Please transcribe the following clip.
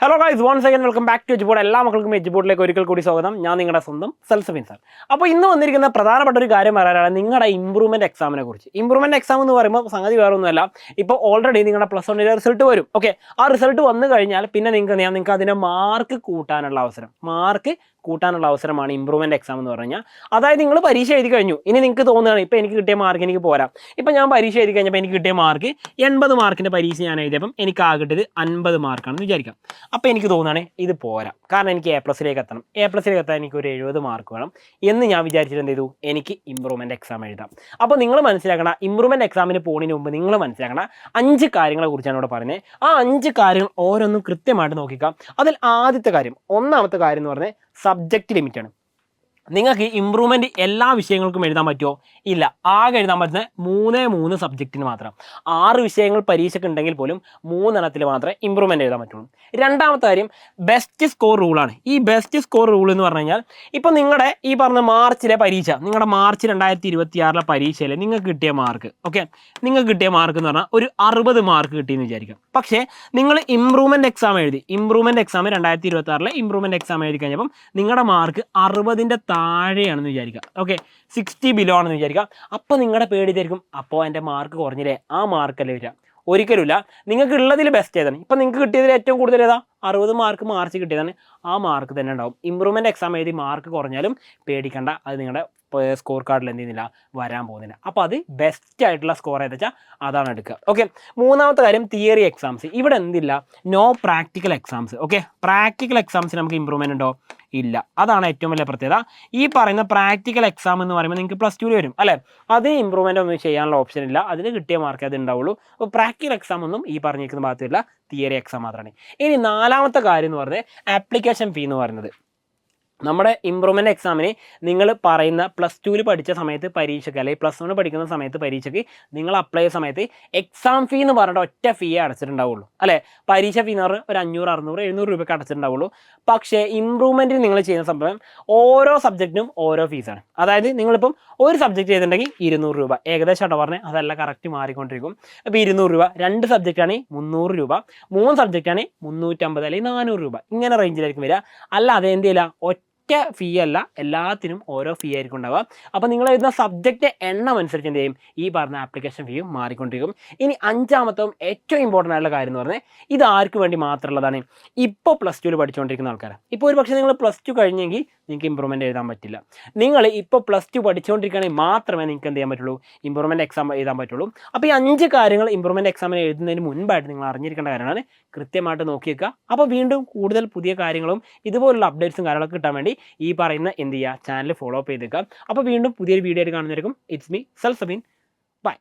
Hello guys, once again welcome back to Edgeboard. എല്ലാ മക്കൾക്കും എജ്ബോർഡിലേക്ക് ഒരിക്കൽ കൂടി സ്വാഗതം. ഞാൻ നിങ്ങളുടെ സ്വന്തം സെൽസഫിൻ സാർ. അപ്പോൾ ഇന്ന് വന്നിരിക്കുന്ന പ്രധാനപ്പെട്ട ഒരു കാര്യം പറയാനാണ് നിങ്ങളുടെ ഇമ്പ്രൂവ്മെൻറ്റ് എക്സാമിനെ കുറിച്ച്. ഇമ്പ്രൂവ്മെൻറ്റ് എക്സാം എന്ന് പറയുമ്പോൾ സംഗതി വേറെ ഒന്നുമല്ല. ഇപ്പോൾ ഓൾറെഡി നിങ്ങളുടെ പ്ലസ് വണ്ണിൻ്റെ റിസൾട്ട് വരും. ഓക്കെ, ആ റിസൾട്ട് വന്നു കഴിഞ്ഞാൽ പിന്നെ നിങ്ങൾക്ക് അതിൻ്റെ മാർക്ക് കൂട്ടാനുള്ള അവസരമാണ് ഇമ്പ്രൂവ്മെൻറ്റ് എക്സാം എന്ന് പറഞ്ഞാൽ. അതായത് നിങ്ങൾ പരീക്ഷ എഴുതി കഴിഞ്ഞു, ഇനി നിങ്ങൾക്ക് തോന്നുകയാണ് ഇപ്പോൾ എനിക്ക് കിട്ടിയ മാർക്ക് എനിക്ക് പോരാ. ഇപ്പോൾ ഞാൻ പരീക്ഷ എഴുതി കഴിഞ്ഞപ്പോൾ എനിക്ക് കിട്ടിയ മാർക്ക് 80 മാർക്കിൻ്റെ പരീക്ഷ ഞാൻ എഴുതിയപ്പം എനിക്ക് ആ കിട്ടിയത് 50 മാർക്കാണെന്ന് വിചാരിക്കാം. അപ്പോൾ എനിക്ക് തോന്നുകയാണ് ഇത് പോരാ, കാരണം എനിക്ക് A+ലേക്ക് എത്തണം. A+ലേക്ക് എത്താൻ എനിക്ക് ഒരു 70 മാർക്ക് വേണം എന്ന് ഞാൻ വിചാരിച്ചിട്ട് എന്ത് ചെയ്തു, എനിക്ക് ഇമ്പ്രൂവ്മെൻറ്റ് എക്സാം എഴുതാം. അപ്പോൾ നിങ്ങൾ മനസ്സിലാക്കണം, ഇമ്പ്രൂവ്മെൻറ്റ് എക്സാമിന് പോകുന്നതിന് മുമ്പ് നിങ്ങൾ മനസ്സിലാക്കണം 5 കാര്യങ്ങളെ കുറിച്ചാണ് ഇവിടെ പറയുന്നത്. ആ 5 കാര്യങ്ങൾ ഓരോന്നും കൃത്യമായിട്ട് നോക്കിക്കാം. അതിൽ ആദ്യത്തെ കാര്യം, ഒന്നാമത്തെ കാര്യം എന്ന് പറഞ്ഞാൽ സബ്ജക്റ്റ് ലിമിറ്റാണ്. നിങ്ങൾക്ക് ഇമ്പ്രൂവ്മെൻറ്റ് എല്ലാ വിഷയങ്ങൾക്കും എഴുതാൻ പറ്റുമോ? ഇല്ല. ആകെ എഴുതാൻ പറ്റുന്ന 3 സബ്ജക്റ്റിന് മാത്രം. 6 വിഷയങ്ങൾ പരീക്ഷയ്ക്ക് ഉണ്ടെങ്കിൽ പോലും 3 മാത്രമേ ഇമ്പ്രൂവ്മെൻറ്റ് എഴുതാൻ പറ്റുള്ളൂ. രണ്ടാമത്തെ കാര്യം ബെസ്റ്റ് സ്കോർ റൂളാണ്. ഈ ബെസ്റ്റ് സ്കോർ റൂൾ എന്ന് പറഞ്ഞു കഴിഞ്ഞാൽ ഇപ്പോൾ നിങ്ങളുടെ ഈ പറഞ്ഞ മാർച്ചിലെ പരീക്ഷ, നിങ്ങളുടെ മാർച്ച് 2026 പരീക്ഷയിൽ നിങ്ങൾക്ക് കിട്ടിയ മാർക്ക്, ഓക്കെ, നിങ്ങൾക്ക് കിട്ടിയ മാർക്ക് എന്ന് പറഞ്ഞാൽ ഒരു 60 മാർക്ക് കിട്ടിയെന്ന് വിചാരിക്കാം. പക്ഷേ നിങ്ങൾ ഇമ്പ്രൂവ്മെൻറ്റ് എക്സാം എഴുതി, ഇമ്പ്രൂവ്മെൻറ്റ് എക്സാം 2026 ഇമ്പ്രൂവ്മെൻറ്റ് എക്സാം എഴുതി കഴിഞ്ഞപ്പം നിങ്ങളുടെ മാർക്ക് 60ൻ്റെ താഴെയാണെന്ന് വിചാരിക്കുക. ഓക്കെ, 60 ബിലോ ആണെന്ന് വിചാരിക്കുക. അപ്പോൾ നിങ്ങളുടെ പേടി ഇതായിരിക്കും, അപ്പോൾ എൻ്റെ മാർക്ക് കുറഞ്ഞില്ലേ, ആ മാർക്കല്ലേ വരിക. ഒരിക്കലുമില്ല. നിങ്ങൾക്ക് ഉള്ളതിൽ ബെസ്റ്റ് ഏതാണ്, ഇപ്പം നിങ്ങൾക്ക് കിട്ടിയതിൽ ഏറ്റവും കൂടുതൽ ഏതാ, 60 മാർക്ക് മാർച്ച് കിട്ടിയതാണ്, ആ മാർക്ക് തന്നെ ഉണ്ടാവും. ഇമ്പ്രൂവ്മെൻറ്റ് എക്സാം എഴുതി മാർക്ക് കുറഞ്ഞാലും പേടിക്കണ്ട, അത് നിങ്ങളുടെ സ്കോർ കാർഡിൽ എന്ത് ചെയ്യുന്നില്ല, വരാൻ പോകുന്നില്ല. അപ്പോൾ അത് ബെസ്റ്റ് ആയിട്ടുള്ള സ്കോർ ഏതാ വെച്ചാൽ അതാണ് എടുക്കുക. ഓക്കെ, മൂന്നാമത്തെ കാര്യം തിയറി എക്സാംസ്. ഇവിടെ എന്തില്ല, no practical exams. Okay, practical എക്സാംസിന് നമുക്ക് ഇമ്പ്രൂവ്മെൻറ്റ് ഉണ്ടോ? ഇല്ല. അതാണ് ഏറ്റവും വലിയ പ്രത്യേകത. ഈ പറയുന്ന പ്രാക്ടിക്കൽ എക്സാം എന്ന് പറയുമ്പോൾ നിങ്ങൾക്ക് +2 വരും അല്ലേ, അതിന് ഇമ്പ്രൂവ്മെൻ്റ് ഒന്നും ചെയ്യാനുള്ള ഓപ്ഷൻ ഇല്ല, അതിന് കിട്ടിയ മാർക്ക് അത് ഉണ്ടാവുള്ളൂ. അപ്പോൾ പ്രാക്ടിക്കൽ എക്സാം ഒന്നും ഈ പറഞ്ഞിരിക്കുന്ന ഭാഗത്തില്ല, തിയറി എക്സാം മാത്രമാണ്. ഇനി നാലാമത്തെ കാര്യം എന്ന് പറയുന്നത് ആപ്ലിക്കേഷൻ ഫീ എന്ന് പറയുന്നത്. നമ്മുടെ ഇമ്പ്രൂവ്മെൻറ്റ് എക്സാമിന് നിങ്ങൾ പറയുന്ന +2 പഠിച്ച സമയത്ത് പരീക്ഷയ്ക്ക്, അല്ലെങ്കിൽ +1 പഠിക്കുന്ന സമയത്ത് പരീക്ഷയ്ക്ക് നിങ്ങൾ അപ്ലൈ ചെയ്ത സമയത്ത് എക്സാം ഫീ എന്ന് പറഞ്ഞിട്ട് ഒറ്റ ഫീ അടച്ചിട്ടുണ്ടാവുള്ളൂ അല്ലേ. പരീക്ഷ ഫീ എന്ന് പറഞ്ഞാൽ ഒരു 500, 600, 700 രൂപയ്ക്ക് അടച്ചിട്ടുണ്ടാവുള്ളൂ. പക്ഷേ ഇമ്പ്രൂവ്മെൻറ്റിന് നിങ്ങൾ ചെയ്യുന്ന സംഭവം ഓരോ സബ്ജക്റ്റിനും ഓരോ ഫീസാണ്. അതായത് നിങ്ങളിപ്പം ഒരു സബ്ജക്റ്റ് ചെയ്തിട്ടുണ്ടെങ്കിൽ 200 രൂപ, ഏകദേശം ആട്ടോ പറഞ്ഞത്, അതല്ല കറക്റ്റ് മാറിക്കൊണ്ടിരിക്കും. അപ്പോൾ 200 രൂപ, 2 സബ്ജക്റ്റാണെങ്കിൽ 300 രൂപ, 3 സബ്ജക്റ്റാണെങ്കിൽ 350 അല്ലെങ്കിൽ 400 രൂപ, ഇങ്ങനെ റേഞ്ചിലായിരിക്കും വരിക. അല്ലാതെ എന്ത് ചെയ്യില്ല, ഒറ്റ ഫീ അല്ല, എല്ലാത്തിനും ഓരോ ഫീ ആയിരിക്കും ഉണ്ടാവുക. അപ്പോൾ നിങ്ങൾ എഴുതുന്ന സബ്ജക്റ്റ് എണ്ണം അനുസരിച്ച് എന്ത് ചെയ്യും, ഈ പറഞ്ഞ ആപ്ലിക്കേഷൻ ഫീയും മാറിക്കൊണ്ടിരിക്കും. ഇനി അഞ്ചാമത്തതും ഏറ്റവും ഇമ്പോർട്ടൻ്റ് ആയിട്ടുള്ള കാര്യം എന്ന് പറഞ്ഞാൽ ഇത് ആർക്ക് വേണ്ടി മാത്രമുള്ളതാണ്, ഇപ്പോൾ +2 പഠിച്ചുകൊണ്ടിരിക്കുന്ന ആൾക്കാർ. ഇപ്പോൾ ഒരു പക്ഷേ നിങ്ങൾ +2 കഴിഞ്ഞെങ്കിൽ നിങ്ങൾക്ക് ഇമ്പ്രൂവ്മെൻറ്റ് എഴുതാൻ പറ്റില്ല. നിങ്ങൾ ഇപ്പോൾ +2 പഠിച്ചുകൊണ്ടിരിക്കുകയാണെങ്കിൽ മാത്രമേ നിങ്ങൾക്ക് എന്ത് ചെയ്യാൻ പറ്റുള്ളൂ, ഇമ്പ്രൂവ്മെൻറ്റ് എക്സാം എഴുതാൻ പറ്റുള്ളൂ. അപ്പോൾ ഈ 5 കാര്യങ്ങൾ ഇമ്പ്രൂവ്മെൻറ്റ് എക്സാമിന് എഴുതുന്നതിന് മുൻപായിട്ട് നിങ്ങൾ അറിഞ്ഞിരിക്കേണ്ട കാര്യമാണ്, കൃത്യമായിട്ട് നോക്കി വെക്കുക. അപ്പോൾ വീണ്ടും കൂടുതൽ പുതിയ കാര്യങ്ങളും ഇതുപോലുള്ള അപ്ഡേറ്റ്സും കാര്യങ്ങളൊക്കെ കിട്ടാൻ വേണ്ടി ഈ പറയുന്ന എന്ത് ചെയ്യുക, ചാനൽ ഫോളോ അപ്പ് ചെയ്തേക്കുക. അപ്പോൾ വീണ്ടും പുതിയൊരു വീഡിയോ ആയിട്ട് കാണുന്നതായിരിക്കും. ഇറ്റ്സ് മീ സെൽസഫിൻ. ബൈ.